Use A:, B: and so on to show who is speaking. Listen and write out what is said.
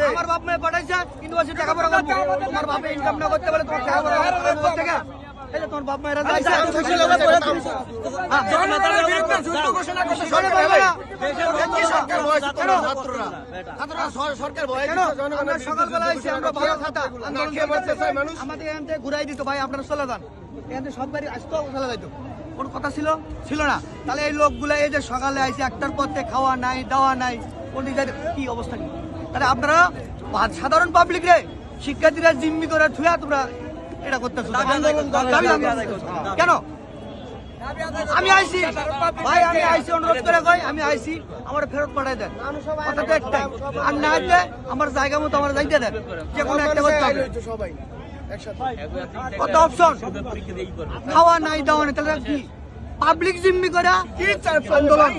A: আমার বাপ মায়ে পাঠাইছে ইউনিভার্সিটি টাকা পড়া করবো, তোমার বাপে ইনকাম না করতে পারে তোমার টাকা পড়া থেকে তোমার বাপ মায়েরা সকালবেলা এসে আমরা ভালো খাতা আমাদের এখান থেকে ঘুরাই দিত, ভাই আপনারা চলে যান, এখান থেকে সব গাড়ি আসতো চলে যাইতো, কোনো কথা ছিল না। তাহলে এই লোকগুলা এই যে সকালে আইসে একটার পর থেকে খাওয়া নাই দাওয়া নাই, কি অবস্থা কি? তাহলে আপনারা সাধারণ পাবলিক রে শিক্ষার্থীরা জিম্মি করে থুয়া তোমরা এটা করতেছো কেন? আমি আইসি ভাই, আমি আইসি অনুরোধ করে কই, আমি আইসি আমার ফেরত পাঠাই দেন, কথা তো একটাই, আর না হলে আমার জায়গা মতো আমার যাইতে দেন, যে কোনো একটা করতে হবে। কত অপশন, খাওয়া নাই দাওয়া নাই, তাহলে কি পাবলিক জিম্মি করে কি আন্দোলন?